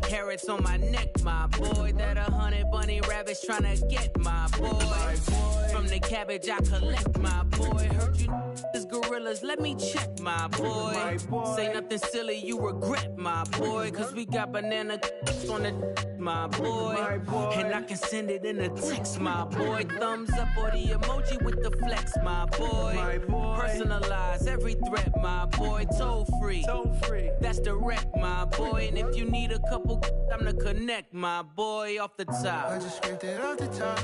carrots on my neck, my boy. That 100 bunny rabbits tryna get, my boy. From the cabbage I collect, my boy. Heard you is gorillas, let me check, my boy. Say nothing silly, you regret, my boy. Cause we got banana on the my boy. And I can send it in a text, my boy. Thumbs up or the emoji with the flex, my boy. Personalize every threat, my boy. Toll free. That's direct, my boy. And if you need a couple, I'm the connect, my boy, off the top. I just scraped it off the top,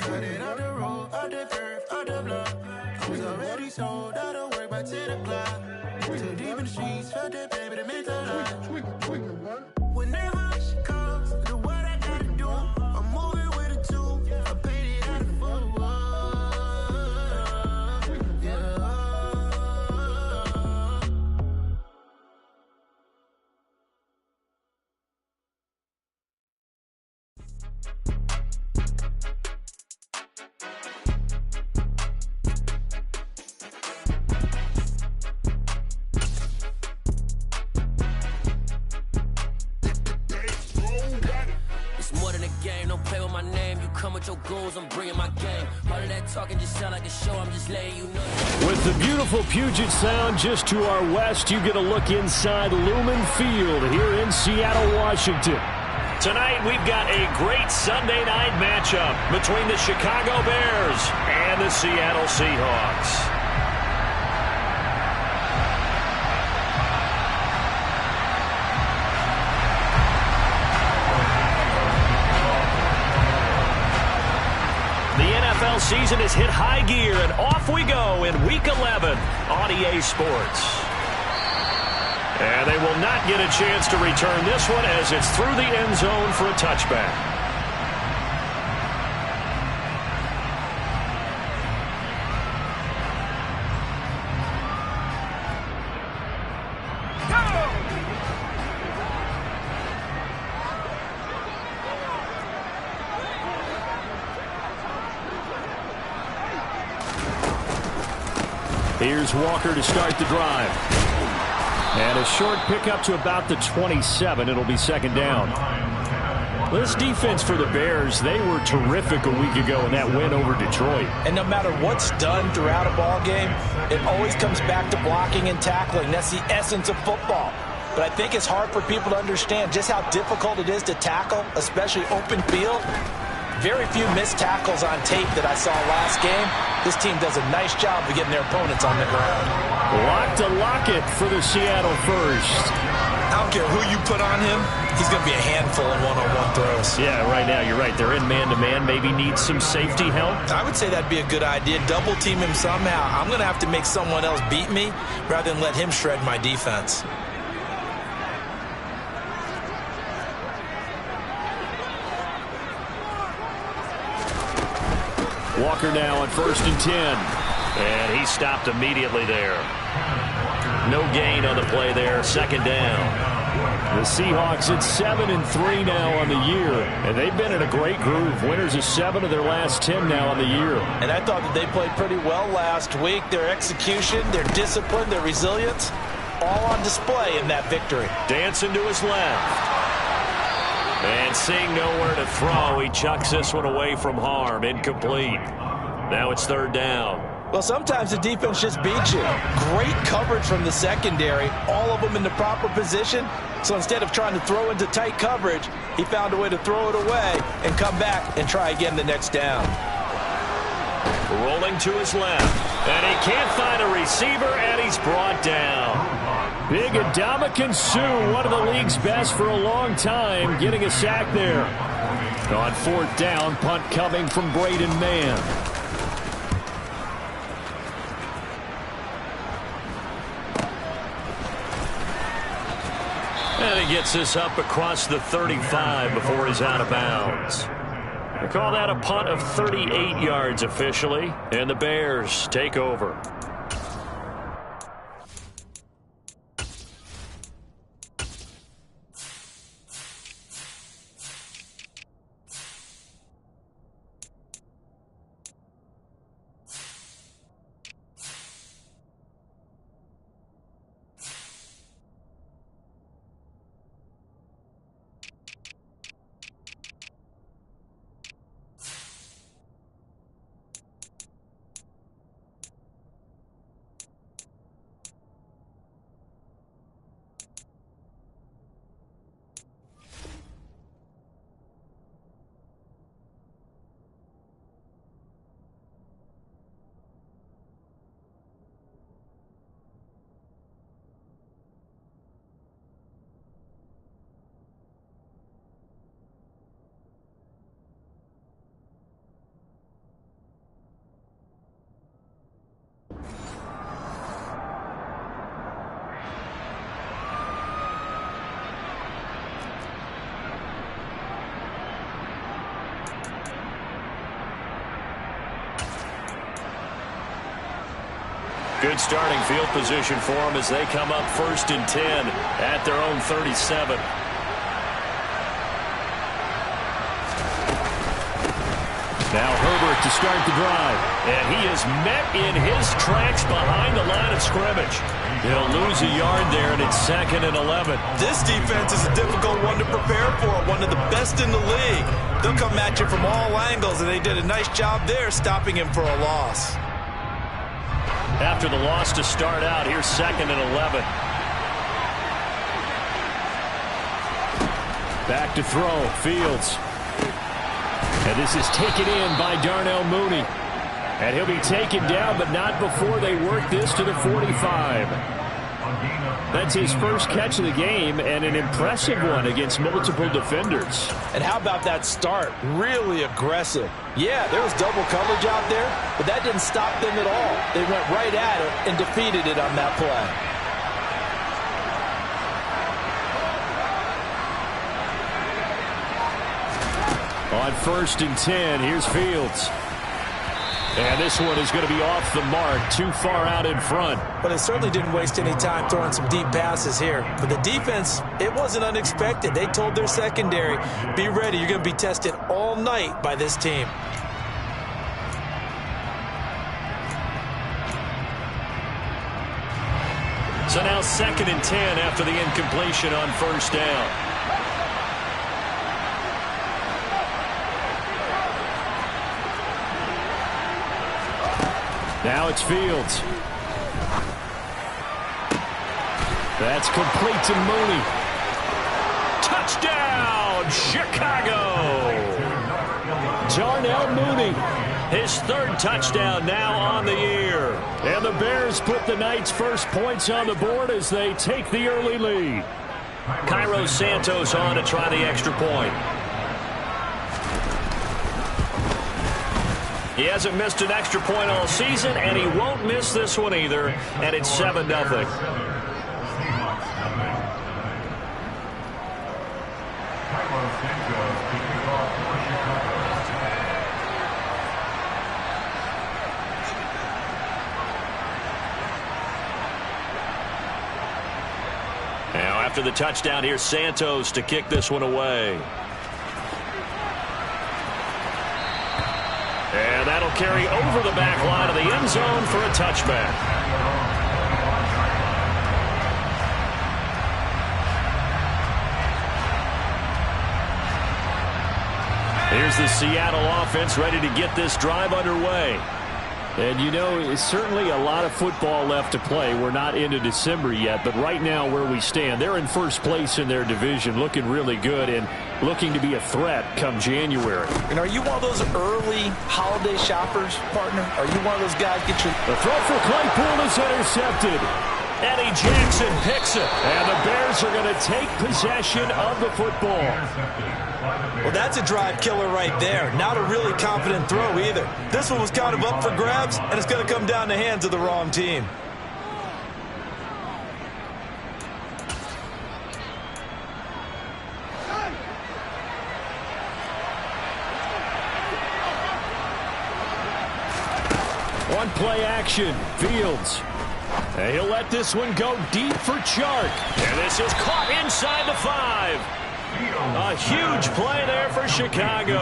cut it off the road, off the curve, off the block. I was already sold out of work by 10 o'clock. Too deep in the streets, felt that baby, the mental lie. Whenever she calls, do what I gotta do. I'm moving with a two, I paid it out of full. With your goals, I'm bringing my game. All of that talking just sound like a show, I'm just letting you know. With the beautiful Puget Sound just to our west, you get a look inside Lumen Field here in Seattle, Washington. Tonight, we've got a great Sunday night matchup between the Chicago Bears and the Seattle Seahawks. NFL season has hit high gear, and off we go in Week 11 on EA Sports. And they will not get a chance to return this one as it's through the end zone for a touchback. Here's Walker to start the drive. And a short pickup to about the 27. It'll be second down. This defense for the Bears, they were terrific a week ago in that win over Detroit. And no matter what's done throughout a ball game, it always comes back to blocking and tackling. That's the essence of football. But I think it's hard for people to understand just how difficult it is to tackle, especially open field. Very few missed tackles on tape that I saw last game. This team does a nice job of getting their opponents on the ground. Lock to Lockett for the Seattle first. I don't care who you put on him, he's going to be a handful in one-on-one throws. Yeah, right now you're right. They're in man-to-man. Maybe needs some safety help. I would say that'd be a good idea. Double team him somehow. I'm going to have to make someone else beat me rather than let him shred my defense. Walker now on 1st and 10. And he stopped immediately there. No gain on the play there. Second down. The Seahawks at 7-3 now on the year. And they've been in a great groove. Winners of 7 of their last 10 now on the year. And I thought that they played pretty well last week. Their execution, their discipline, their resilience, all on display in that victory. Dancing to his left. And seeing nowhere to throw, he chucks this one away from harm. Incomplete. Now it's third down. Well, sometimes the defense just beats you. Great coverage from the secondary, all of them in the proper position. So instead of trying to throw into tight coverage, he found a way to throw it away and come back and try again the next down. Rolling to his left. And he can't find a receiver, and he's brought down. Big Ndamukong Suh, one of the league's best for a long time, getting a sack there. On 4th down, punt coming from Braden Mann. And he gets this up across the 35 before he's out of bounds. They call that a punt of 38 yards officially, and the Bears take over. Good starting field position for them as they come up 1st and 10 at their own 37. Now Herbert to start the drive. And he is met in his tracks behind the line of scrimmage. He'll lose a yard there, and it's 2nd and 11. This defense is a difficult one to prepare for, one of the best in the league. They'll come at you from all angles, and they did a nice job there stopping him for a loss. After the loss to start out, here's 2nd and 11. Back to throw, Fields. And this is taken in by Darnell Mooney. And he'll be taken down, but not before they work this to the 45. That's his first catch of the game, and an impressive one against multiple defenders. And how about that start? Really aggressive. Yeah, there was double coverage out there, but that didn't stop them at all. They went right at it and defeated it on that play. On 1st and 10, here's Fields. And this one is going to be off the mark, too far out in front. But it certainly didn't waste any time throwing some deep passes here. For the defense, it wasn't unexpected. They told their secondary, be ready, you're going to be tested all night by this team. So now 2nd and 10 after the incompletion on 1st down. Now it's Fields. That's complete to Mooney. Touchdown, Chicago! Darnell Mooney, his 3rd touchdown now on the year. And the Bears put the night's first points on the board as they take the early lead. Cairo Santos on to try the extra point. He hasn't missed an extra point all season, and he won't miss this one either, and it's 7-0. Now after the touchdown, here's Santos to kick this one away. And that'll carry over the back line of the end zone for a touchback. Here's the Seattle offense ready to get this drive underway. And, you know, it's certainly a lot of football left to play. We're not into December yet, but right now where we stand, they're in first place in their division, looking really good and looking to be a threat come January. And are you one of those early holiday shoppers, partner? Are you one of those guys get your... The throw for Claypool is intercepted. Eddie Jackson picks it. And the Bears are going to take possession of the football. Well, that's a drive killer right there. Not a really confident throw either. This one was kind of up for grabs, and it's going to come down the hands of the wrong team. One play action. Fields. And he'll let this one go deep for Chark. And this is caught inside the 5. A huge play there for Chicago.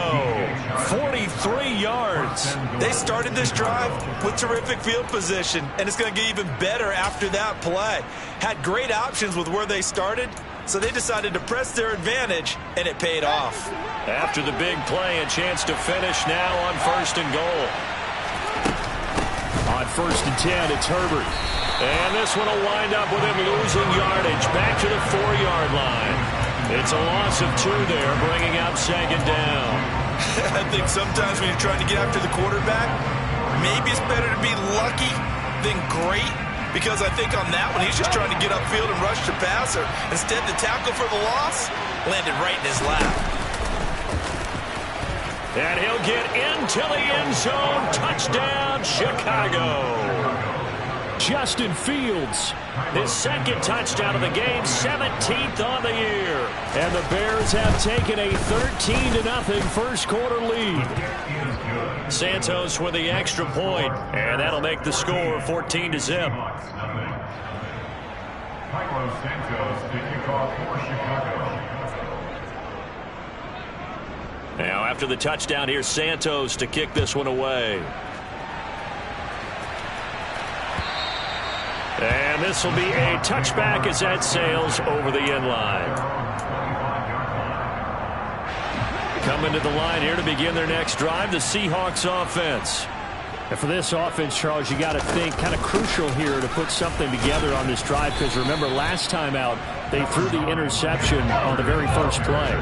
43 yards. They started this drive with terrific field position, and it's going to get even better after that play. Had great options with where they started, so they decided to press their advantage, and it paid off. After the big play, a chance to finish now on 1st and goal. On 1st and 10, it's Herbert. And this one will wind up with him losing yardage back to the 4-yard line. It's a loss of 2 there, bringing up 2nd down. I think sometimes when you're trying to get after the quarterback, maybe it's better to be lucky than great, because I think on that one, he's just trying to get upfield and rush the passer. Instead, the tackle for the loss landed right in his lap. And he'll get into the end zone. Touchdown, Chicago. Justin Fields, his 2nd touchdown of the game, 17th on the year. And the Bears have taken a 13-0 first quarter lead. Santos with the extra point, and that'll make the score 14-0. Now after the touchdown, here's Santos to kick this one away. And this will be a touchback as that sails over the end line. Coming to the line here to begin their next drive, the Seahawks offense. And for this offense, Charles, you got to think kind of crucial here to put something together on this drive, because remember last time out they threw the interception on the very first play.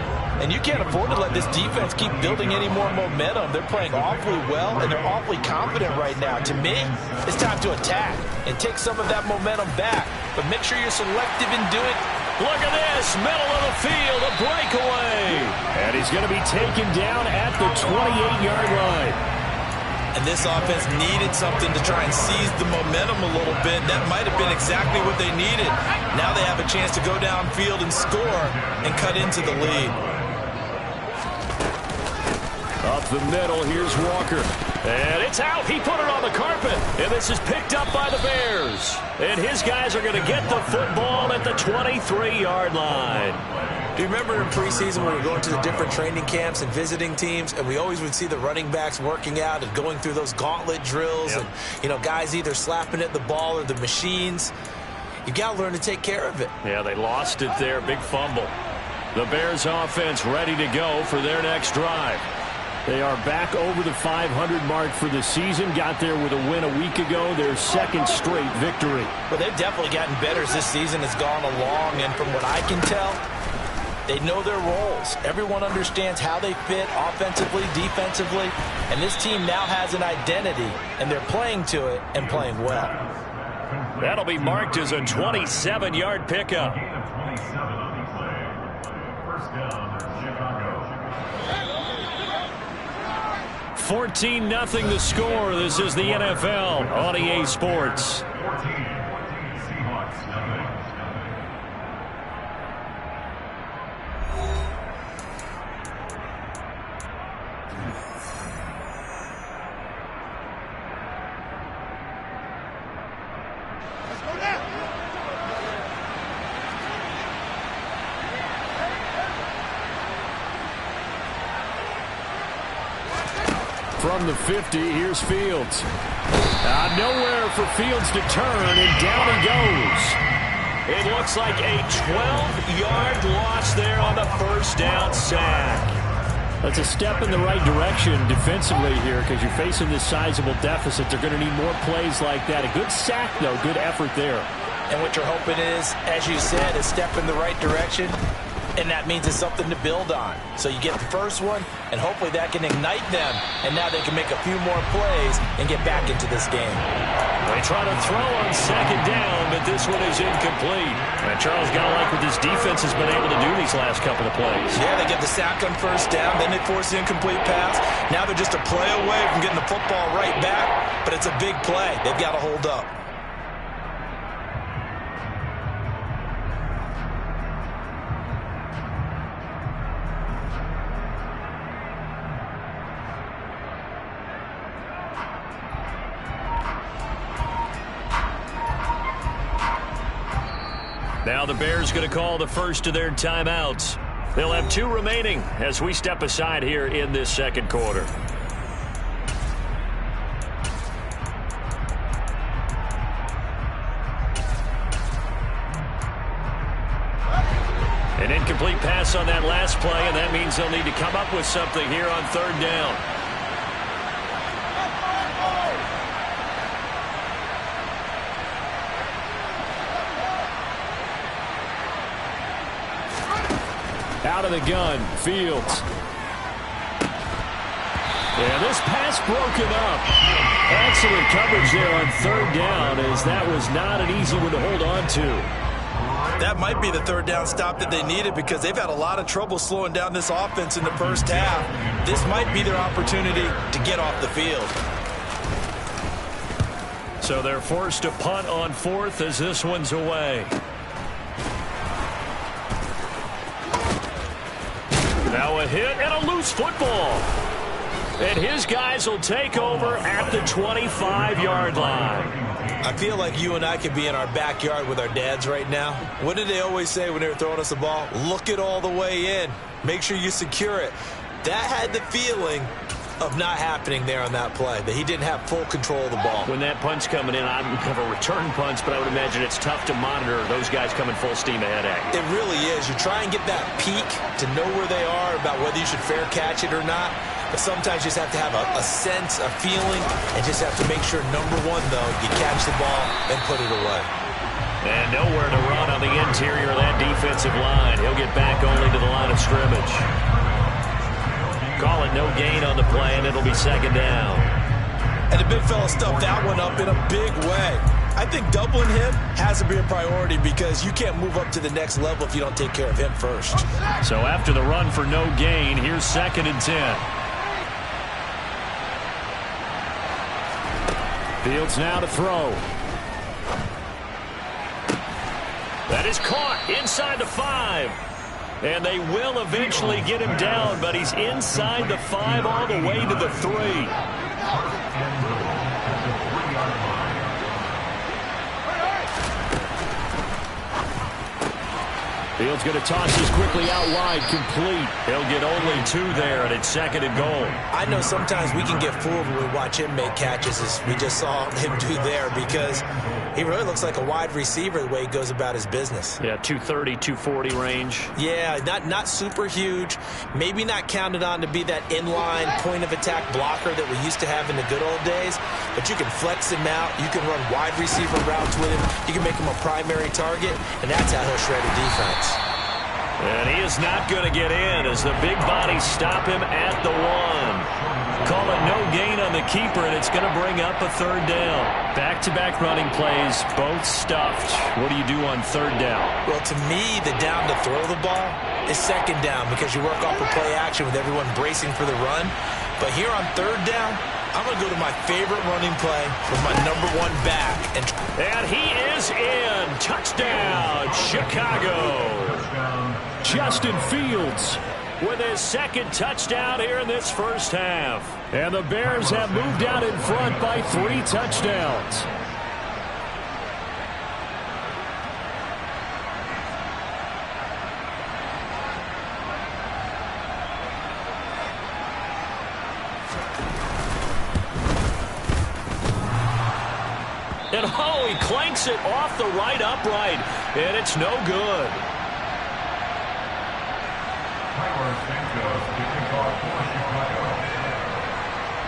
And you can't afford to let this defense keep building any more momentum. They're playing awfully well, and they're awfully confident right now. To me, it's time to attack and take some of that momentum back. But make sure you're selective in doing. Look at this, middle of the field, a breakaway. And he's going to be taken down at the 28-yard line. And this offense needed something to try and seize the momentum a little bit. That might have been exactly what they needed. Now they have a chance to go downfield and score and cut into the lead. Up the middle, here's Walker. And it's out. He put it on the carpet. And this is picked up by the Bears. And his guys are going to get the football at the 23-yard line. Do you remember in preseason when we were going to the different training camps and visiting teams, and we always would see the running backs working out and going through those gauntlet drills, and, you know, guys either slapping at the ball or the machines? You got to learn to take care of it. Yeah, they lost it there. Big fumble. The Bears offense ready to go for their next drive. They are back over the 500 mark for the season. Got there with a win a week ago. Their second straight victory. Well, they've definitely gotten better as this season has gone along, and from what I can tell, they know their roles. Everyone understands how they fit offensively, defensively, and this team now has an identity, and they're playing to it and playing well. That'll be marked as a 27-yard pickup. 14-0 the score. This is the NFL on EA Sports. From the 50, here's Fields. Nowhere for Fields to turn, and down he goes. It looks like a 12-yard loss there on the first down sack. That's a step in the right direction defensively here, because you're facing this sizable deficit. They're going to need more plays like that. A good sack, though. Good effort there. And what you're hoping is, as you said, a step in the right direction. And that means it's something to build on. So you get the first one, and hopefully that can ignite them. And now they can make a few more plays and get back into this game. They try to throw on second down, but this one is incomplete. And Charles, got to like what this defense has been able to do these last couple of plays. Yeah, they get the sack on first down, then they force the incomplete pass. Now they're just a play away from getting the football right back, but it's a big play. They've got to hold up. Now the Bears going to call the first of their timeouts. They'll have 2 remaining as we step aside here in this second quarter. An incomplete pass on that last play, and that means they'll need to come up with something here on third down. Out of the gun, Fields. And this pass broken up. Excellent coverage there on third down, as that was not an easy one to hold on to. That might be the third down stop that they needed, because they've had a lot of trouble slowing down this offense in the first half. This might be their opportunity to get off the field. So they're forced to punt on fourth as this one's away. Now a hit and a loose football. And his guys will take over at the 25-yard line. I feel like you and I could be in our backyard with our dads right now. What did they always say when they were throwing us the ball? Look it all the way in. Make sure you secure it. That had the feeling of not happening there on that play, that he didn't have full control of the ball. When that punch coming in, I don't have a return punch, but I would imagine it's tough to monitor those guys coming full steam ahead at you. It really is. You try and get that peek to know where they are, about whether you should fair catch it or not. But sometimes you just have to have a sense, a feeling, and just have to make sure, number one, though, you catch the ball and put it away. And nowhere to run on the interior of that defensive line. He'll get back only to the line of scrimmage. Call it no gain on the play, and it'll be second down. And the big fella stuffed that one up in a big way. I think doubling him has to be a priority because you can't move up to the next level if you don't take care of him first. So after the run for no gain, here's 2nd and 10. Fields now to throw. That is caught inside the 5. And they will eventually get him down, but he's inside the 5 all the way to the 3. Fields going to toss this quickly out wide, complete. He'll get only 2 there, and it's 2nd and goal. I know sometimes we can get fooled when we watch him make catches, as we just saw him do there, because he really looks like a wide receiver the way he goes about his business. Yeah, 230, 240 range. Yeah, not super huge. Maybe not counted on to be that inline point-of-attack blocker that we used to have in the good old days, but you can flex him out. You can run wide receiver routes with him. You can make him a primary target, and that's how he'll shred a defense. And he is not going to get in as the big bodies stop him at the 1. Call it no gain on the keeper, and it's going to bring up a 3rd down. Back-to-back running plays, both stuffed. What do you do on 3rd down? Well, to me, the down to throw the ball is 2nd down because you work off a play action with everyone bracing for the run. But here on 3rd down, I'm going to go to my favorite running play with my number 1 back. And he is in. Touchdown, Chicago. Justin Fields with his 2nd touchdown here in this first half. And the Bears have moved out in front by 3 touchdowns. And he clanks it off the right upright, and it's no good.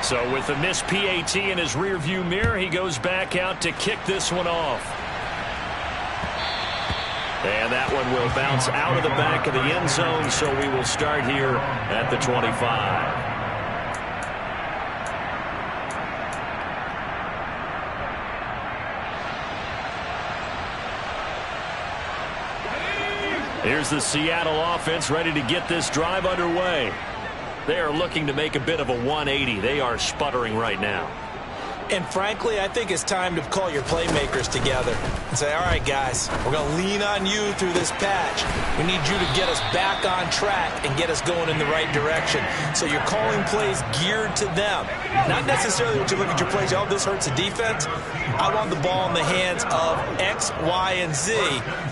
So with the missed PAT in his rearview mirror, he goes back out to kick this one off. And that one will bounce out of the back of the end zone, so we will start here at the 25. Here's the Seattle offense ready to get this drive underway. They are looking to make a bit of a 180. They are sputtering right now. And frankly, I think it's time to call your playmakers together and say, all right, guys, we're going to lean on you through this patch. We need you to get us back on track and get us going in the right direction. So you're calling plays geared to them. Not necessarily when you look at your plays, oh, this hurts the defense. I want the ball in the hands of X, Y, and Z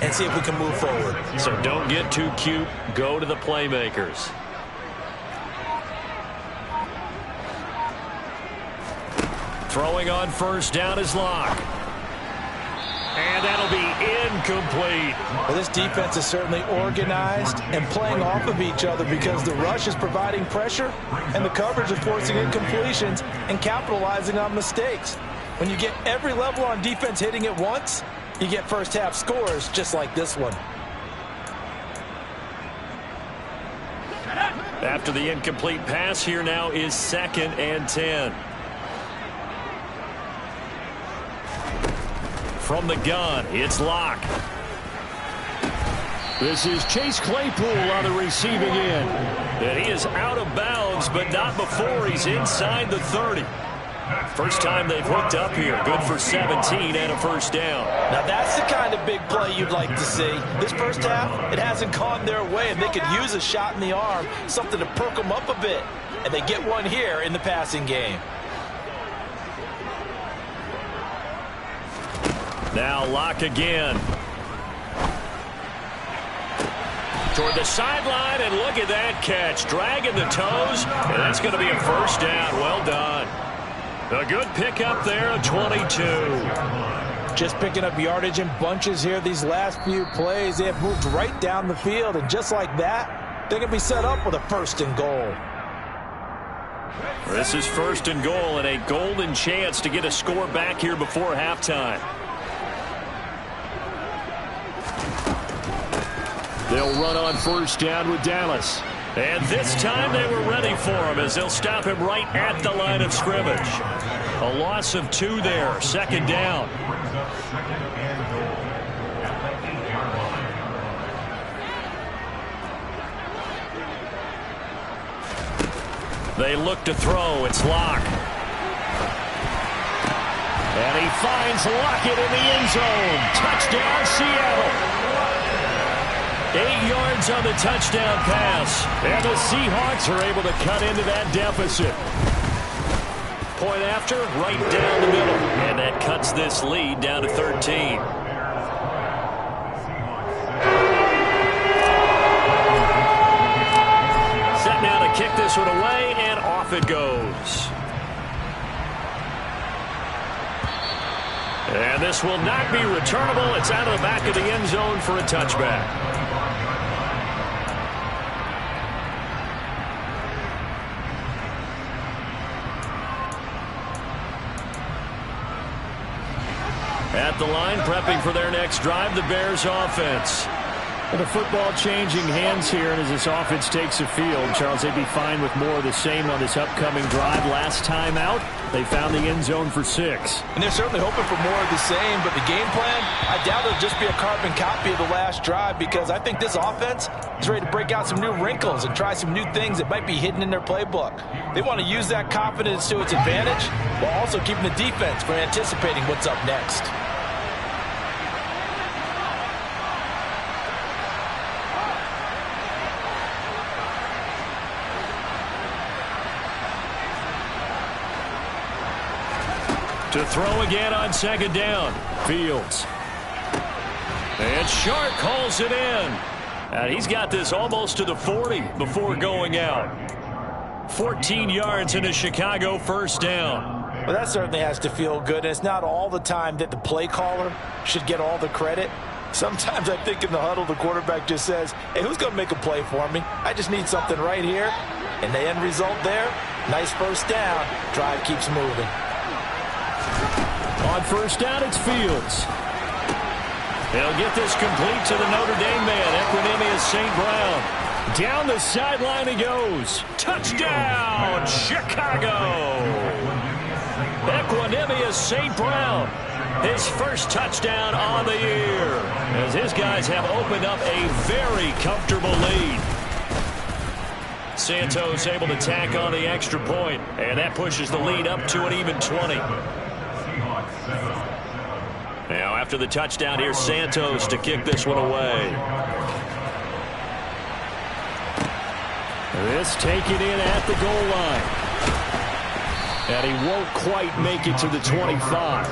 and see if we can move forward. So don't get too cute. Go to the playmakers. Throwing on 1st down is Locke. And that'll be incomplete. Well, this defense is certainly organized and playing off of each other because the rush is providing pressure and the coverage is forcing incompletions and capitalizing on mistakes. When you get every level on defense hitting at once, you get first half scores just like this one. After the incomplete pass, here now is 2nd and 10. From the gun, it's Locke. This is Chase Claypool on the receiving end. And he is out of bounds, but not before he's inside the 30. First time they've hooked up here. Good for 17 and a first down. Now that's the kind of big play you'd like to see. This first half, it hasn't gone their way, and they could use a shot in the arm, something to perk them up a bit. And they get one here in the passing game. Now Locke again. Toward the sideline, and look at that catch. Dragging the toes, and that's going to be a first down. Well done. A good pickup there of 22. Just picking up yardage in bunches here these last few plays. They have moved right down the field, and just like that, they're going to be set up with a first and goal. This is first and goal, and a golden chance to get a score back here before halftime. They'll run on first down with Dallas. And this time they were ready for him as they'll stop him right at the line of scrimmage. A loss of 2 there, second down. They look to throw. It's Locke. And he finds Lockett in the end zone. Touchdown, Seattle. 8 yards on the touchdown pass. And the Seahawks are able to cut into that deficit. Point after, right down the middle. And that cuts this lead down to 13. Set now to kick this one away, and off it goes. And this will not be returnable. It's out of the back of the end zone for a touchback. At the line, prepping for their next drive, the Bears offense. And the football changing hands here, and as this offense takes the field, Charles, they'd be fine with more of the same on this upcoming drive. Last time out, they found the end zone for 6. And they're certainly hoping for more of the same, but the game plan, I doubt it'll just be a carbon copy of the last drive, because I think this offense is ready to break out some new wrinkles and try some new things that might be hidden in their playbook. They want to use that confidence to its advantage, while also keeping the defense from anticipating what's up next. To throw again on second down. Fields. And Sharp calls it in. And he's got this almost to the 40 before going out. 14 yards in a Chicago first down. Well, that certainly has to feel good. And it's not all the time that the play caller should get all the credit. Sometimes I think in the huddle, the quarterback just says, hey, who's going to make a play for me? I just need something right here. And the end result there, nice first down. Drive keeps moving. On first down, it's Fields. He'll get this complete to the Notre Dame man, Equanimeous St. Brown. Down the sideline he goes. Touchdown, Chicago! Equanimeous St. Brown, his first touchdown on the year, as his guys have opened up a very comfortable lead. Santos able to tack on the extra point, and that pushes the lead up to an even 20. Now, after the touchdown, here's Santos to kick this one away. This taken in at the goal line. And he won't quite make it to the 25.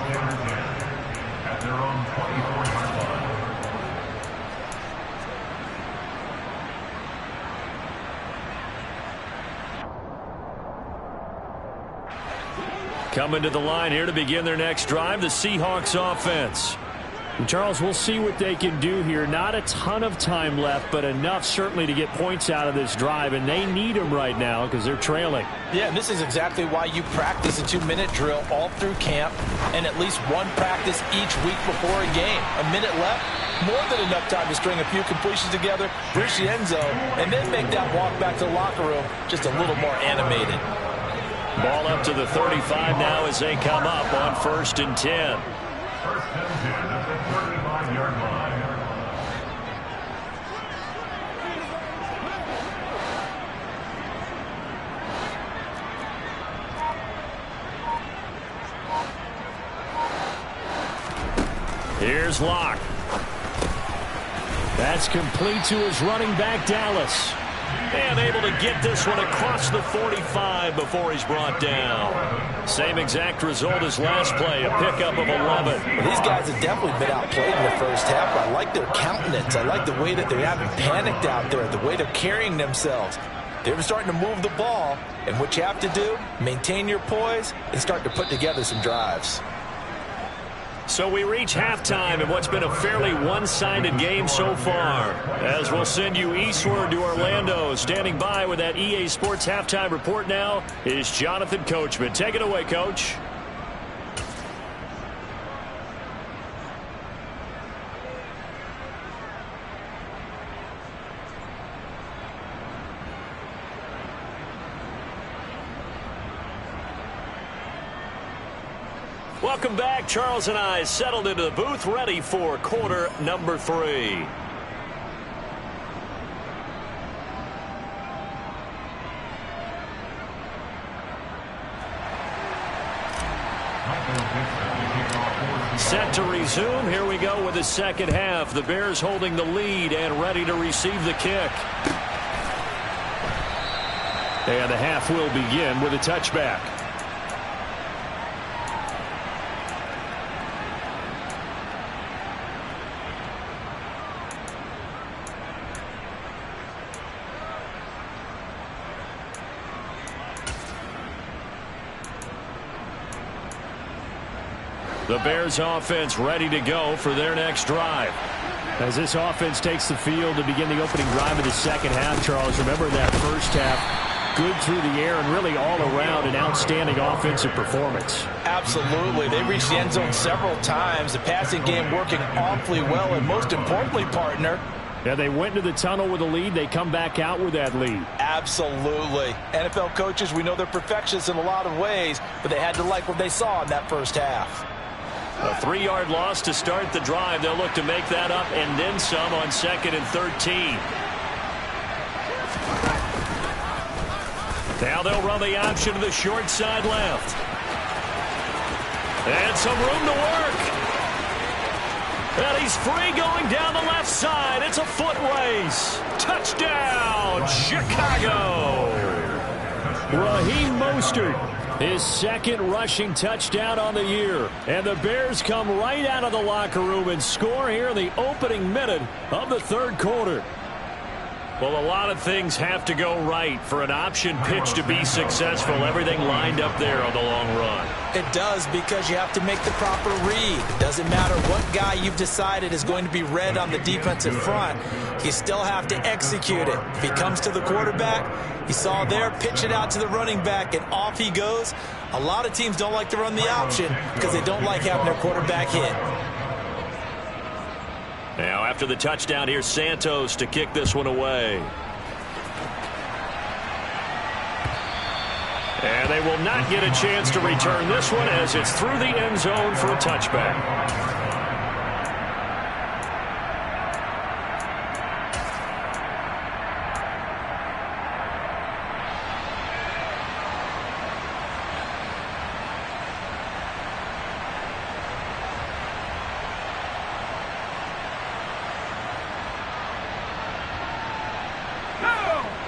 Coming to the line here to begin their next drive, the Seahawks offense. And Charles, we'll see what they can do here. Not a ton of time left, but enough certainly to get points out of this drive, and they need them right now because they're trailing. Yeah, and this is exactly why you practice a 2-minute drill all through camp and at least one practice each week before a game. A minute left, more than enough time to string a few completions together, reach the end zone, and then make that walk back to the locker room just a little more animated. Ball up to the 35 now as they come up on 1st and 10. First and 10 at the 35-yard line. Here's Locke. That's complete to his running back, Dallas. And able to get this one across the 45 before he's brought down. Same exact result as last play, a pickup of 11. Well, these guys have definitely been outplayed in the first half. I like their countenance. I like the way that they haven't panicked out there, the way they're carrying themselves. They're starting to move the ball, and what you have to do, maintain your poise and start to put together some drives. So we reach halftime in what's been a fairly one-sided game so far. As we'll send you eastward to Orlando. Standing by with that EA Sports halftime report now is Jonathan Coachman. Take it away, Coach. Welcome back. Charles and I settled into the booth, ready for quarter number 3. Set to resume. Here we go with the second half. The Bears holding the lead and ready to receive the kick. And the half will begin with a touchback. The Bears offense ready to go for their next drive. As this offense takes the field to begin the opening drive of the second half, Charles, remember that first half, good through the air and really all around an outstanding offensive performance. Absolutely. They reached the end zone several times. The passing game working awfully well, and most importantly, partner, yeah, they went into the tunnel with a lead. They come back out with that lead. Absolutely. NFL coaches, we know they're perfectionists in a lot of ways, but they had to like what they saw in that first half. A 3-yard loss to start the drive. They'll look to make that up and then some on 2nd and 13. Now they'll run the option to the short side left. And some room to work. And he's free going down the left side. It's a foot race. Touchdown, Chicago. Raheem Mostert. His second rushing touchdown on the year. And the Bears come right out of the locker room and score here in the opening minute of the third quarter. Well, a lot of things have to go right for an option pitch to be successful. Everything lined up there on the long run. It does, because you have to make the proper read. It doesn't matter what guy you've decided is going to be read on the defensive front. You still have to execute it. If he comes to the quarterback, he saw there, pitch it out to the running back, and off he goes. A lot of teams don't like to run the option because they don't like having their quarterback hit. Now, after the touchdown, here's Santos to kick this one away. And they will not get a chance to return this one as it's through the end zone for a touchback.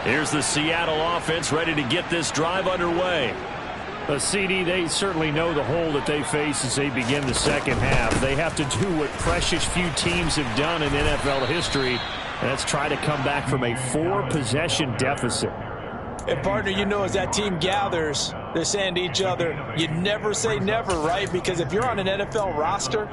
Here's the Seattle offense ready to get this drive underway. CD, they certainly know the hole that they face as they begin the second half. They have to do what precious few teams have done in NFL history, and that's try to come back from a 4-possession deficit. And, partner, you know, as that team gathers, they're saying to each other, you never say never, right? Because if you're on an NFL roster,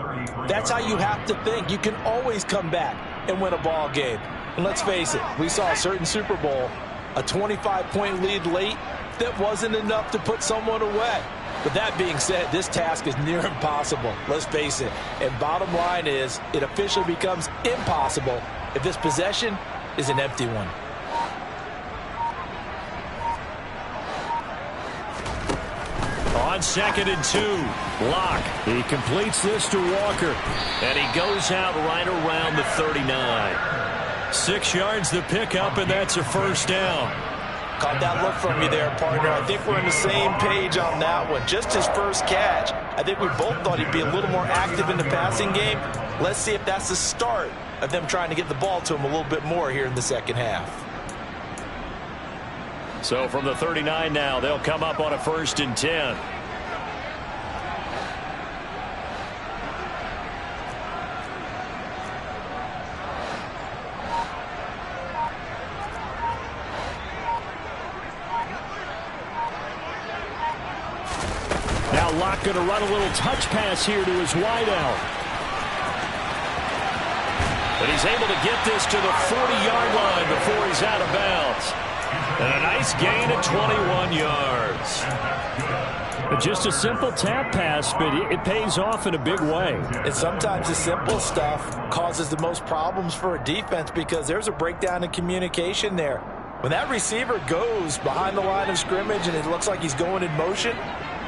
that's how you have to think. You can always come back and win a ball game. And let's face it, we saw a certain Super Bowl, a 25-point lead late, that wasn't enough to put someone away. But that being said, this task is near impossible. Let's face it. And bottom line is, it officially becomes impossible if this possession is an empty one. On 2nd and 2, Locke. He completes this to Walker. And he goes out right around the 39. 6 yards to pick up, and that's a first down. Caught that look from you there, partner. I think we're on the same page on that one. Just his first catch. I think we both thought he'd be a little more active in the passing game. Let's see if that's the start of them trying to get the ball to him a little bit more here in the second half. So from the 39 now, they'll come up on a 1st and 10. Now Locke going to run a little touch pass here to his wideout. But he's able to get this to the 40-yard line before he's out of bounds. And a nice gain of 21 yards. Just a simple tap pass, but it pays off in a big way. And sometimes the simple stuff causes the most problems for a defense because there's a breakdown in communication there. When that receiver goes behind the line of scrimmage and it looks like he's going in motion,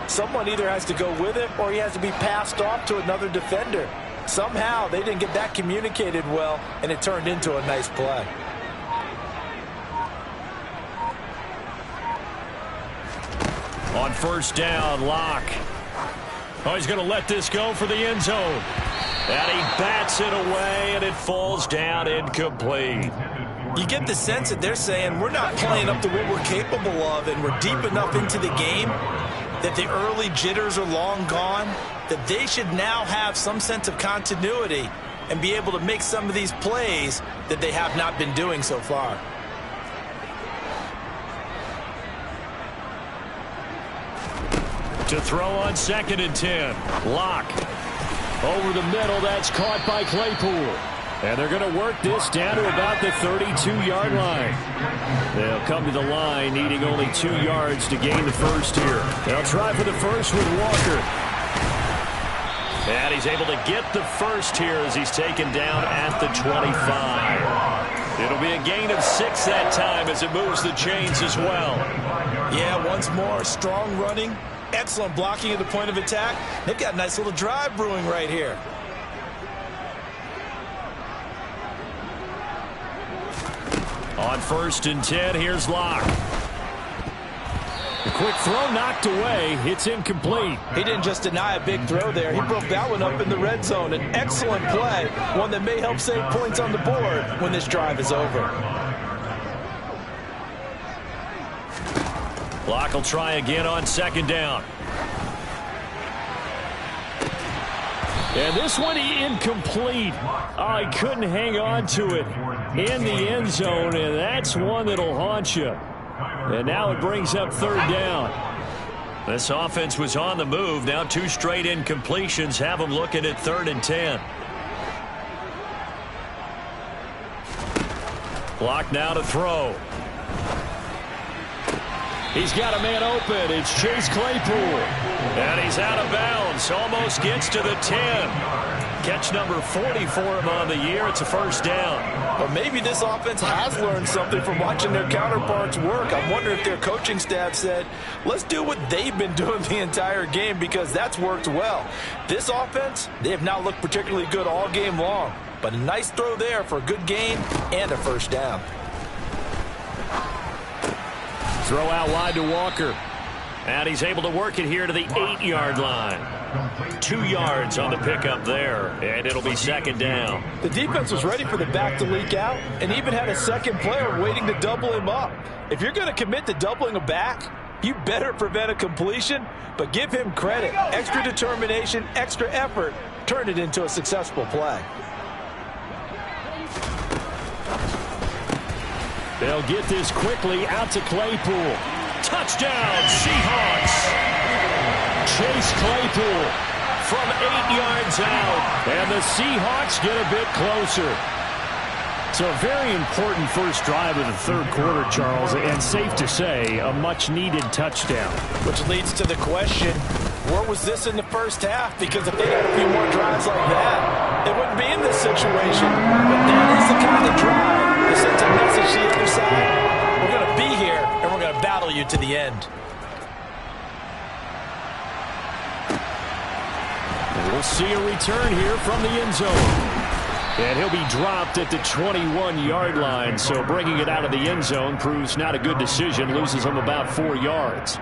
someone either has to go with him or he has to be passed off to another defender. Somehow they didn't get that communicated well, and it turned into a nice play. On 1st down, Locke. Oh, he's going to let this go for the end zone. And he bats it away, and it falls down incomplete. You get the sense that they're saying we're not playing up to what we're capable of, and we're deep enough into the game that the early jitters are long gone, that they should now have some sense of continuity and be able to make some of these plays that they have not been doing so far. To throw on 2nd and 10. Locke. Over the middle, that's caught by Claypool. And they're going to work this down to about the 32-yard line. They'll come to the line needing only 2 yards to gain the first here. They'll try for the first with Walker. And he's able to get the first here as he's taken down at the 25. It'll be a gain of 6 that time as it moves the chains as well. Yeah, once more, strong running. Excellent blocking at the point of attack. They've got a nice little drive brewing right here. On 1st and 10, here's Locke. A quick throw knocked away. It's incomplete. He didn't just deny a big throw there. He broke that one up in the red zone. An excellent play, one that may help save points on the board when this drive is over. Locke will try again on 2nd down. And this one incomplete. Oh, he couldn't hang on to it in the end zone, and that's one that'll haunt you. And now it brings up 3rd down. This offense was on the move. Now 2 straight incompletions have them looking at 3rd and 10. Locke now to throw. He's got a man open. It's Chase Claypool. And he's out of bounds. Almost gets to the 10. Catch number 40 for him on the year. It's a 1st down. But maybe this offense has learned something from watching their counterparts work. I wonder if their coaching staff said, let's do what they've been doing the entire game because that's worked well. This offense, they have not looked particularly good all game long. But a nice throw there for a good gain and a 1st down. Throw out wide to Walker. And he's able to work it here to the 8-yard line. 2 yards on the pickup there, and it'll be 2nd down. The defense was ready for the back to leak out and even had a second player waiting to double him up. If you're going to commit to doubling a back, you better prevent a completion, but give him credit. Extra determination, extra effort, turned it into a successful play. They'll get this quickly out to Claypool. Touchdown, Seahawks! Chase Claypool from 8 yards out. And the Seahawks get a bit closer. So a very important first drive of the 3rd quarter, Charles, and safe to say, a much-needed touchdown. Which leads to the question, where was this in the first half? Because if they had a few more drives like that, they wouldn't be in this situation. But that is the kind of drive that sends a message to the other side. We're going to be here, and we're going to battle you to the end. And we'll see a return here from the end zone. And he'll be dropped at the 21-yard line, so bringing it out of the end zone proves not a good decision, loses him about 4 yards.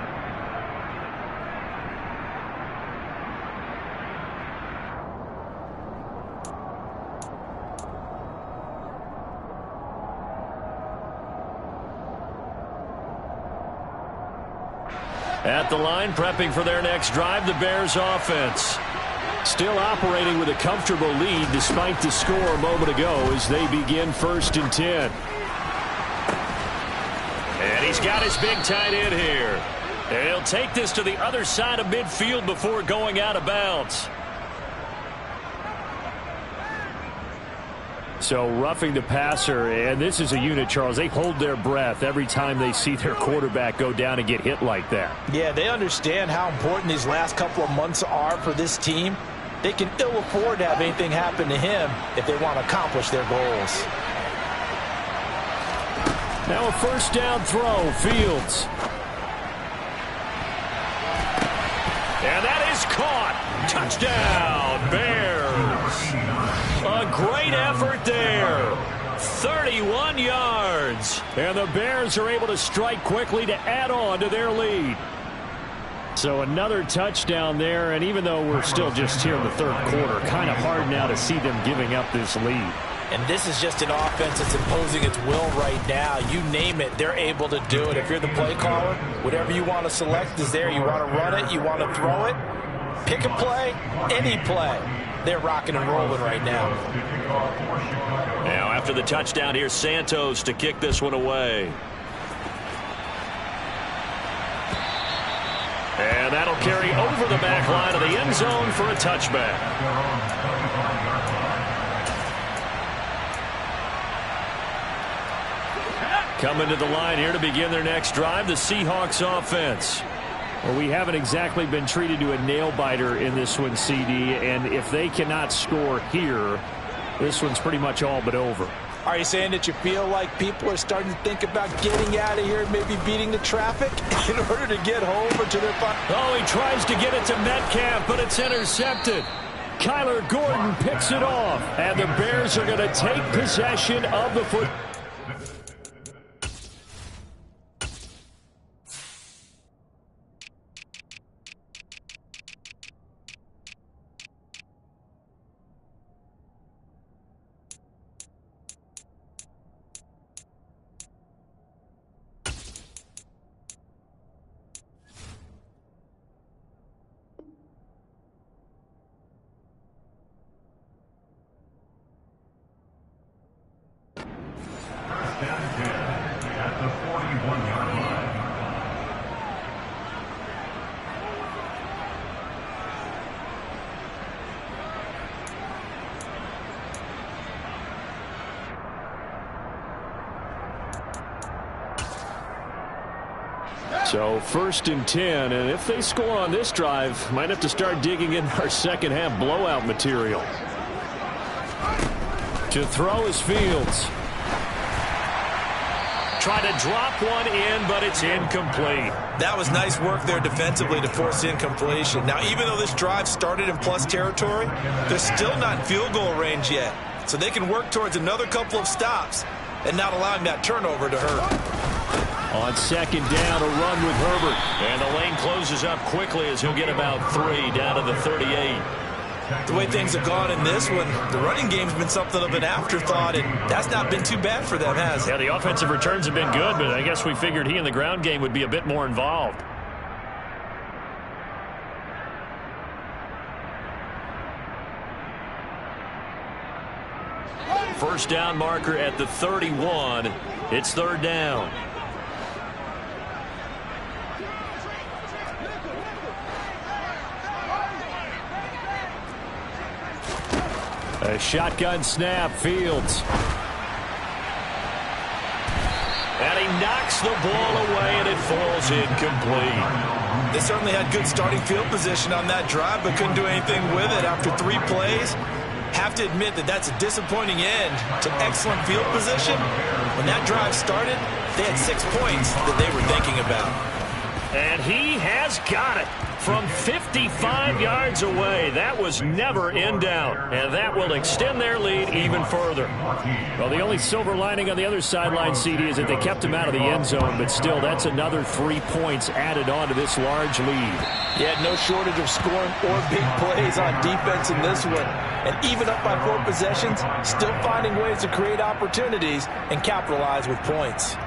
At the line, prepping for their next drive, the Bears offense. Still operating with a comfortable lead despite the score a moment ago as they begin 1st and 10. And he's got his big tight end here. And he'll take this to the other side of midfield before going out of bounds. So roughing the passer, and this is a unit, Charles. They hold their breath every time they see their quarterback go down and get hit like that. Yeah, they understand how important these last couple of months are for this team. They can ill afford to have anything happen to him if they want to accomplish their goals. Now a 1st down throw, Fields. And that is caught. Touchdown, Bears. A great effort there. 31 yards. And the Bears are able to strike quickly to add on to their lead. So another touchdown there, and even though we're still just here in the 3rd quarter, kind of hard now to see them giving up this lead. And this is just an offense that's imposing its will right now. You name it, they're able to do it. If you're the play caller, whatever you want to select is there. You want to run it, you want to throw it, pick a play, any play. They're rocking and rolling right now. Now after the touchdown, here's Santos to kick this one away. And that'll carry over the back line of the end zone for a touchback. Coming to the line here to begin their next drive, the Seahawks offense. Well, we haven't exactly been treated to a nail-biter in this one, CD, and if they cannot score here, this one's pretty much all but over. Are you saying that you feel like people are starting to think about getting out of here and maybe beating the traffic in order to get home or to their fun? Oh, he tries to get it to Metcalf, but it's intercepted. Kyler Gordon picks it off, and the Bears are going to take possession of the football. So 1st and 10, and if they score on this drive, might have to start digging in our second half blowout material. To throw is Fields. Try to drop one in, but it's incomplete. That was nice work there defensively to force incompletion. Now, even though this drive started in plus territory, they're still not in field goal range yet. So they can work towards another couple of stops and not allowing that turnover to hurt. On 2nd down, a run with Herbert. And the lane closes up quickly as he'll get about 3 down to the 38. The way things have gone in this one, the running game's been something of an afterthought, and that's not been too bad for them, has it? Yeah, the offensive returns have been good, but I guess we figured he in the ground game would be a bit more involved. First down marker at the 31. It's 3rd down. A shotgun snap, Fields. And he knocks the ball away, and it falls incomplete. They certainly had good starting field position on that drive, but couldn't do anything with it after 3 plays. Have to admit that that's a disappointing end to excellent field position. When that drive started, they had 6 points that they were thinking about. And he has got it. From 55 yards away, that was never in doubt, and that will extend their lead even further. Well, the only silver lining on the other sideline, CD, is that they kept him out of the end zone, but still, that's another 3 points added on to this large lead. Yeah, no shortage of scoring or big plays on defense in this one. And even up by 4 possessions, still finding ways to create opportunities and capitalize with points.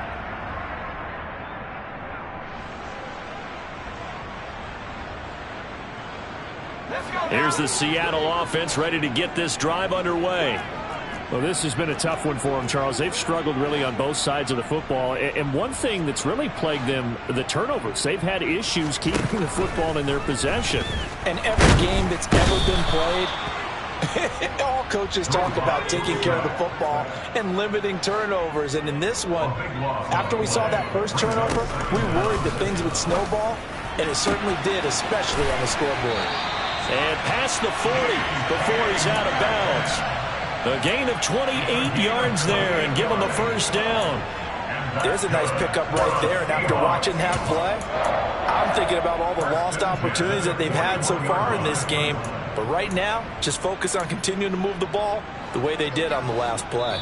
Here's the Seattle offense ready to get this drive underway. Well, this has been a tough one for them, Charles. They've struggled really on both sides of the football. And one thing that's really plagued them, the turnovers. They've had issues keeping the football in their possession. And every game that's ever been played, all coaches talk about taking care of the football and limiting turnovers. And in this one, after we saw that first turnover, we worried that things would snowball, and it certainly did, especially on the scoreboard. And past the 40 before he's out of bounds. A gain of 28 yards there and give him the first down. There's a nice pickup right there, and after watching that play, I'm thinking about all the lost opportunities that they've had so far in this game. But right now, just focus on continuing to move the ball the way they did on the last play.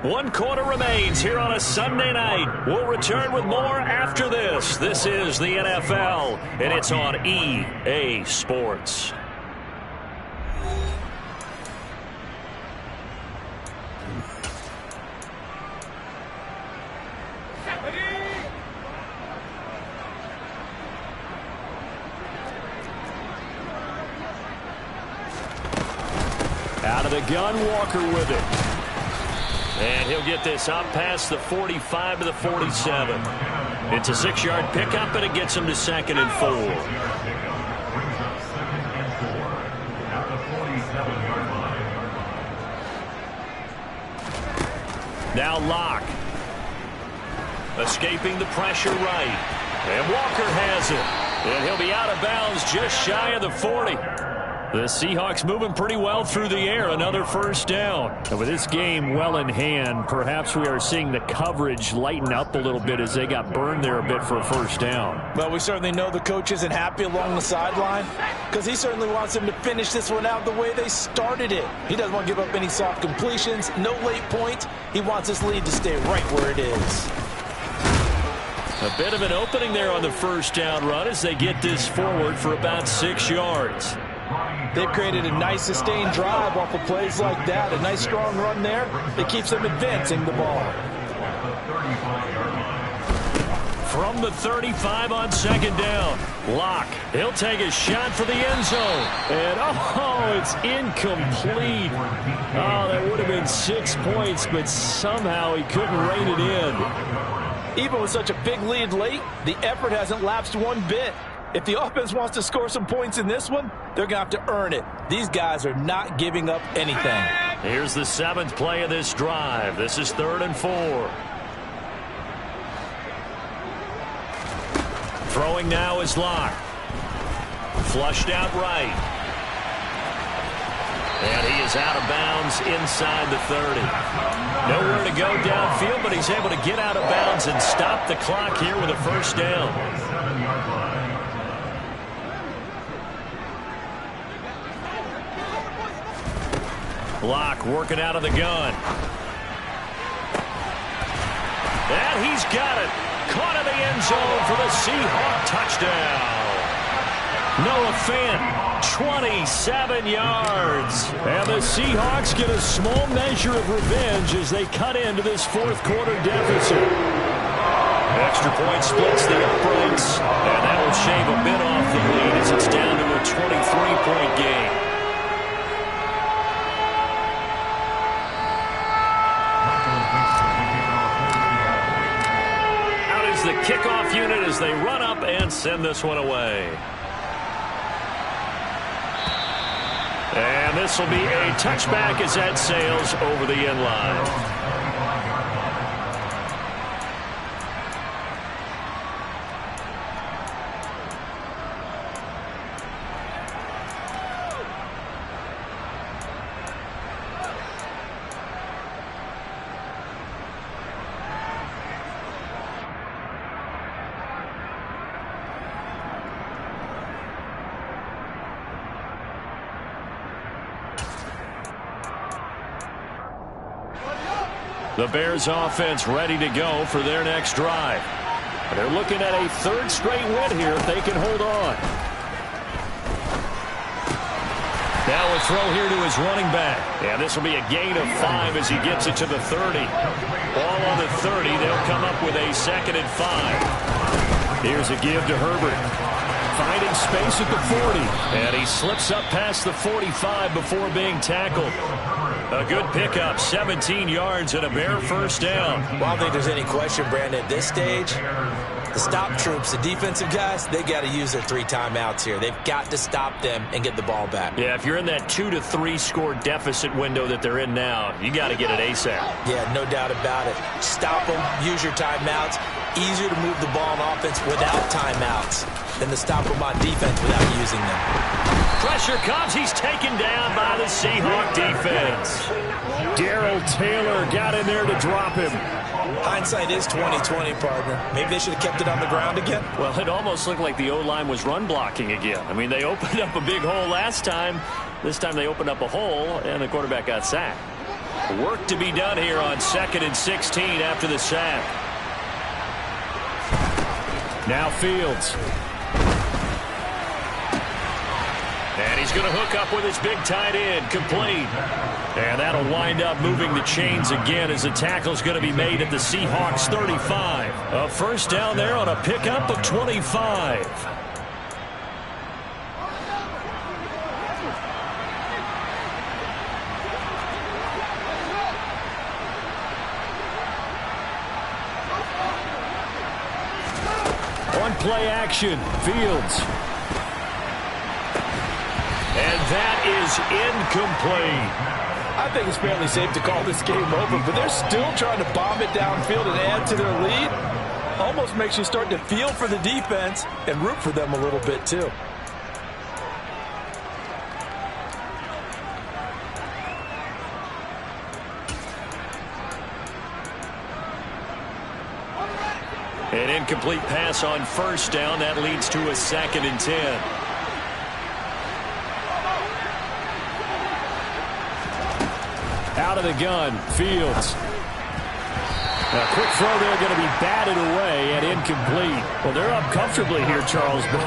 1 quarter remains here on a Sunday night. We'll return with more after this. This is the NFL, and it's on EA Sports. Out of the gun, Walker with it. And he'll get this up past the 45 to the 47. It's a 6-yard pickup, and it gets him to 2nd and 4. Now Locke. Escaping the pressure right. And Walker has it. And he'll be out of bounds just shy of the 40. The Seahawks moving pretty well through the air. Another first down. And with this game well in hand, perhaps we are seeing the coverage lighten up a little bit as they got burned there a bit for a first down. Well, we certainly know the coach isn't happy along the sideline because he certainly wants them to finish this one out the way they started it. He doesn't want to give up any soft completions, no late points. He wants his lead to stay right where it is. A bit of an opening there on the first down run as they get this forward for about 6 yards. They've created a nice sustained drive off of plays like that. A nice strong run there that keeps them advancing the ball. From the 35 on 2nd down. Locke. He'll take a shot for the end zone. And, it's incomplete. Oh, that would have been 6 points, but somehow he couldn't rein it in. Even with such a big lead late, the effort hasn't lapsed one bit. If the offense wants to score some points in this one, they're going to have to earn it. These guys are not giving up anything. Here's the 7th play of this drive. This is 3rd and 4. Throwing now is Locke. Flushed out right. And he is out of bounds inside the 30. Nowhere to go downfield, but he's able to get out of bounds and stop the clock here with a first down. Locke working out of the gun. And he's got it. Caught in the end zone for the Seahawk touchdown. Noah Fant, 27 yards. And the Seahawks get a small measure of revenge as they cut into this 4th quarter deficit. Extra point splits the uprights. And that will shave a bit off the lead as it's down to a 23-point game. The kickoff unit as they run up and send this one away. And this will be a touchback as that sails over the end line. The Bears offense ready to go for their next drive. They're looking at a 3rd straight win here if they can hold on. Now a throw here to his running back. And this will be a gain of 5 as he gets it to the 30. Ball on the 30. They'll come up with a 2nd and 5. Here's a give to Herbert. finding space at the 40. And he slips up past the 45 before being tackled. A good pickup, 17 yards and a bare first down. Well, I don't think there's any question, Brandon, at this stage, the stop troops, the defensive guys, they got to use their 3 timeouts here. They've got to stop them and get the ball back. Yeah, if you're in that 2 to 3 score deficit window that they're in now, you got to get it ASAP. Yeah, no doubt about it. Stop them, use your timeouts. Easier to move the ball on offense without timeouts than to stop them on defense without using them. Pressure comes. He's taken down by the Seahawk defense. Darrell Taylor got in there to drop him. Hindsight is 20/20, partner. Maybe they should have kept it on the ground again. Well, it almost looked like the O-line was run blocking again. I mean, they opened up a big hole last time. This time they opened up a hole, and the quarterback got sacked. Work to be done here on 2nd and 16 after the sack. Now Fields. And he's going to hook up with his big tight end, complete. And that'll wind up moving the chains again as the tackle's going to be made at the Seahawks 35. A first down there on a pickup of 25. On play action, Fields. And that is incomplete. I think it's fairly safe to call this game over, but they're still trying to bomb it downfield and add to their lead. Almost makes you start to feel for the defense and root for them a little bit, too. An incomplete pass on first down. That leads to a 2nd and 10. Out of the gun, Fields. A quick throw there going to be batted away and incomplete. Well, they're up comfortably here, Charles, but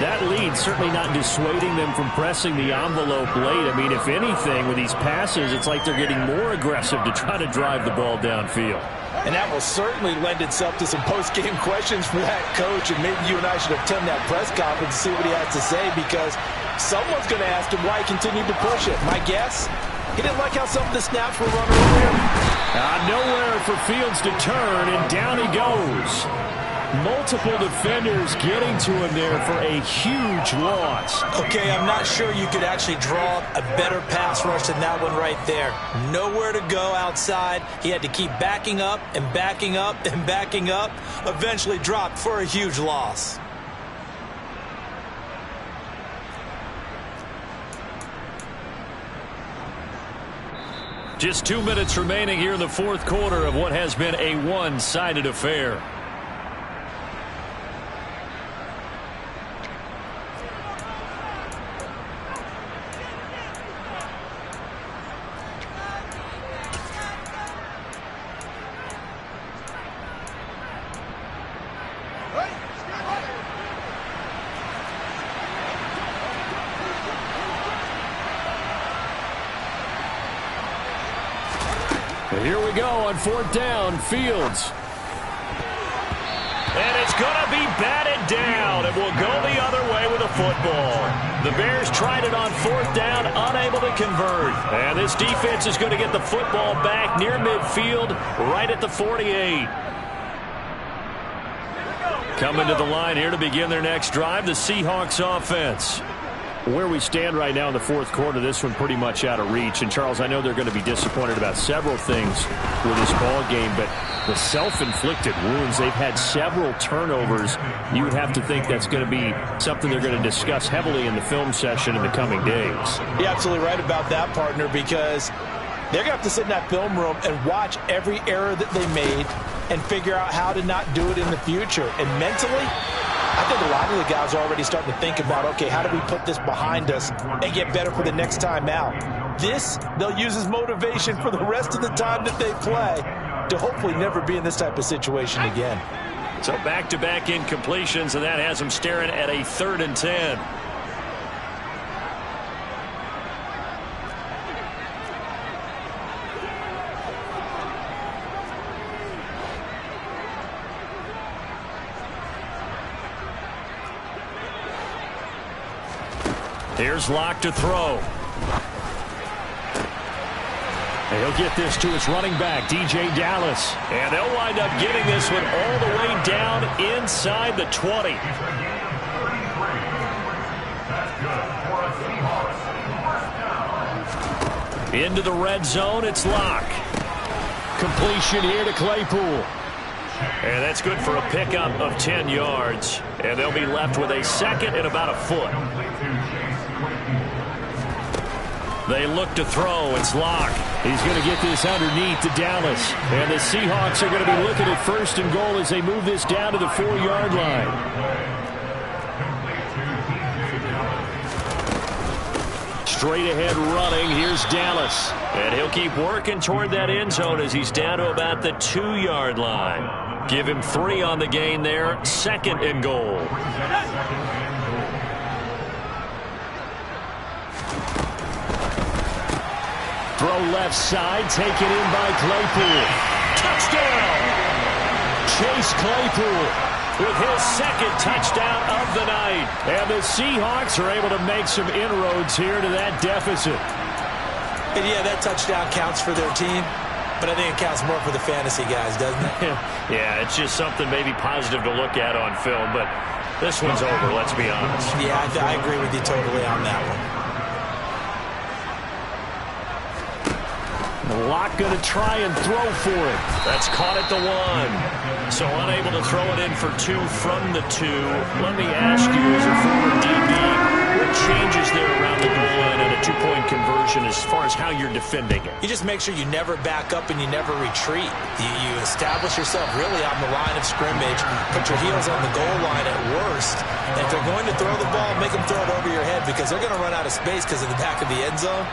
that lead certainly not dissuading them from pressing the envelope late. I mean, if anything, with these passes, it's like they're getting more aggressive to try to drive the ball downfield. And that will certainly lend itself to some post-game questions for that coach, and maybe you and I should attend that press conference to see what he has to say, because someone's going to ask him why he continued to push it. My guess, he didn't like how some of the snaps were run earlier. Nowhere for Fields to turn, and down he goes. Multiple defenders getting to him there for a huge loss. Okay, I'm not sure you could actually draw a better pass rush than that one right there. Nowhere to go outside. He had to keep backing up and backing up and backing up. Eventually dropped for a huge loss. Just 2 minutes remaining here in the 4th quarter of what has been a one-sided affair. Here we go on 4th down, Fields. And it's going to be batted down. It will go the other way with the football. The Bears tried it on 4th down, unable to convert. And this defense is going to get the football back near midfield, right at the 48. Coming to the line here to begin their next drive, the Seahawks offense. Where we stand right now in the 4th quarter, this one pretty much out of reach. And, Charles, I know they're going to be disappointed about several things with this ball game, but the self-inflicted wounds, they've had several turnovers. You would have to think that's going to be something they're going to discuss heavily in the film session in the coming days. You're absolutely right about that, partner, because they're going to have to sit in that film room and watch every error that they made and figure out how to not do it in the future. And mentally, I think a lot of the guys are already starting to think about, okay, how do we put this behind us and get better for the next time out? This, they'll use as motivation for the rest of the time that they play to hopefully never be in this type of situation again. So back-to-back incompletions, and that has them staring at a 3rd and 10. Here's Locke to throw. And he'll get this to his running back, DJ Dallas. And they'll wind up getting this one all the way down inside the 20. Into the red zone, it's Locke. Completion here to Claypool. And that's good for a pickup of 10 yards. And they'll be left with a second and about a foot. They look to throw. It's Locke. He's going to get this underneath to Dallas. And the Seahawks are going to be looking at first and goal as they move this down to the 4-yard line. Straight ahead running. Here's Dallas. And he'll keep working toward that end zone as he's down to about the 2-yard line. Give him 3 on the gain there. Second and goal. Throw left side. Taken in by Claypool. Touchdown! Chase Claypool with his second touchdown of the night. And the Seahawks are able to make some inroads here to that deficit. And yeah, that touchdown counts for their team, but I think it counts more for the fantasy guys, doesn't it? Yeah, it's just something maybe positive to look at on film, but this one's over, let's be honest. Yeah, I agree with you totally on that one. Locke going to try and throw for it. That's caught at the 1. So unable to throw it in for 2 from the 2. Let me ask you, as a former DB, what changes there around the goal line on a 2-point conversion as far as how you're defending it? You just make sure you never back up and you never retreat. You establish yourself really on the line of scrimmage, put your heels on the goal line at worst. And if they're going to throw the ball, make them throw it over your head because they're going to run out of space because of the back of the end zone.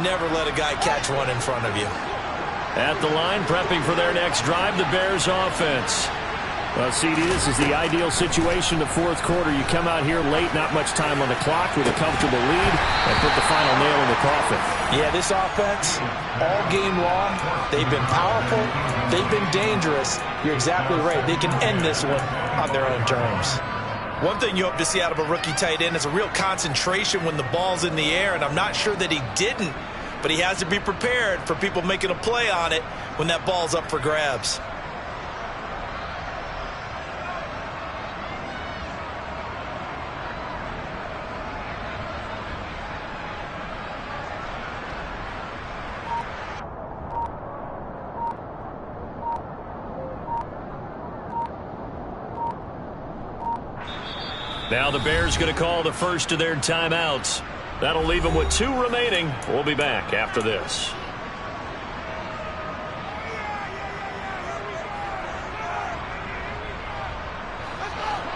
Never let a guy catch one in front of you. At the line, prepping for their next drive, the Bears offense. Well, CD, this is the ideal situation in the fourth quarter. You come out here late, not much time on the clock with a comfortable lead, and put the final nail in the coffin. Yeah, this offense, all game long, they've been powerful, they've been dangerous. You're exactly right. They can end this one on their own terms. One thing you hope to see out of a rookie tight end is a real concentration when the ball's in the air, and I'm not sure that he didn't, but he has to be prepared for people making a play on it when that ball's up for grabs. Now the Bears going to call the first of their timeouts. That'll leave them with 2 remaining. We'll be back after this.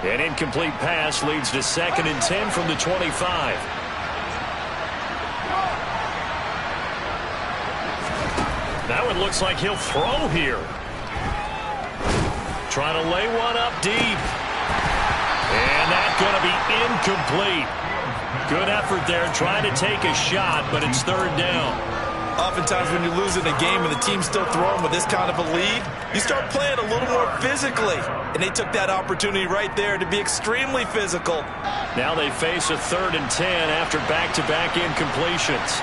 An incomplete pass leads to 2nd and 10 from the 25. That one looks like he'll throw here. Trying to lay one up deep. And that's going to be incomplete. Good effort there trying to take a shot, but it's 3rd down. Oftentimes when you're losing a game and the team's still throwing with this kind of a lead, you start playing a little more physically. And they took that opportunity right there to be extremely physical. Now they face a 3rd and 10 after back-to-back incompletions.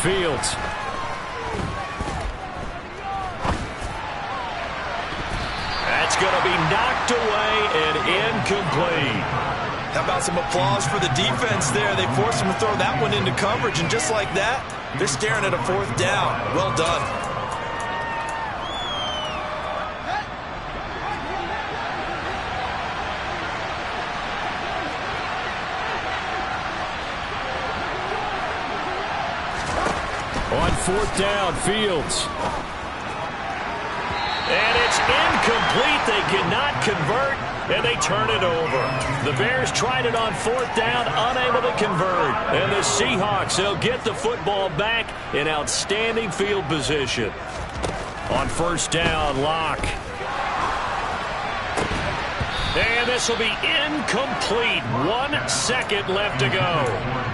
Fields. That's going to be knocked away and incomplete. How about some applause for the defense there? They forced him to throw that one into coverage, and just like that, they're staring at a 4th down. Well done. On 4th down, Fields. And it's incomplete. They cannot convert, and they turn it over. The Bears tried it on 4th down, unable to convert. And the Seahawks, they'll get the football back in outstanding field position. On 1st down, Locke. And this will be incomplete. 1 second left to go.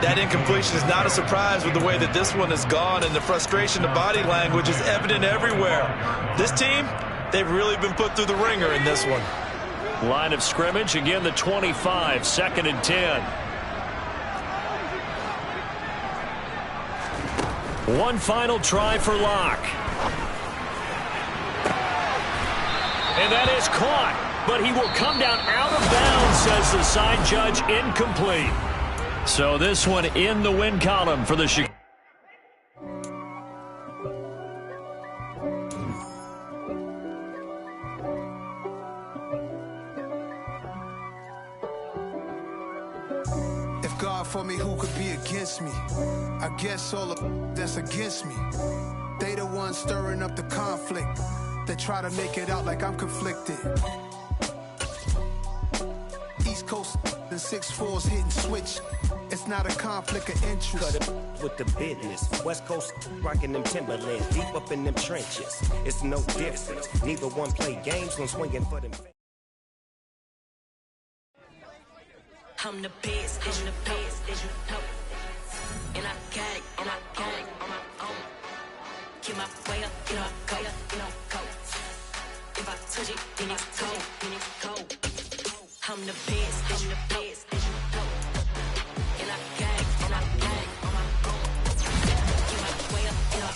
That incompletion is not a surprise with the way that this one has gone, and the frustration, the body language is evident everywhere. This team, they've really been put through the ringer in this one. Line of scrimmage, again the 25, 2nd and 10. One final try for Locke. And that is caught, but he will come down out of bounds, says the side judge, incomplete. So this one in the win column for the Chicago. If God for me, who could be against me? I guess all of that's against me. They the ones stirring up the conflict. They try to make it out like I'm conflicted. East Coast and 6'4's hitting switch. It's not a conflict of interest. Cut it with the business. West Coast rocking them Timberlands, deep up in them trenches. It's no difference. Neither one play games when swinging for them. I'm the best, I'm the best, as you know. And I got it, and I got it on my own. Get my way up, get my go, go. If I touch it, then it's cold, then it's cold. I'm the best, I'm the best, as you know. And I got it, and I got it on my own. Get my way up, get my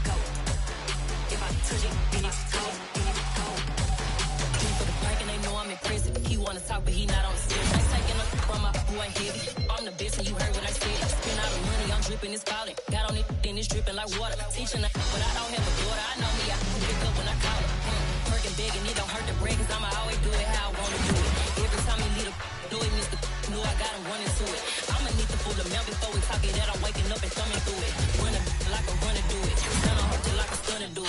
go. If I touch it, then it's cold, then it's cold. For the break and they know I'm impressive. He wanna talk, but he not on the stairs. I taking up from my boy heavy. I'm the best, and you heard what I said. Spend all the money, I'm dripping, it's falling. Got on it, then it's dripping like water. Teaching her, but I don't have a daughter. I know me, I can pick up when I call her. Working big, and it don't hurt the bread, cause I'ma always do it how I wanna do it. Every time he need a do it, Mr. Know I got him running to it. I'ma need to pull the mail before we talk it. That I'm waking up and thumbing through it. Running like a runner do it. Stunner hard till like a stunner do.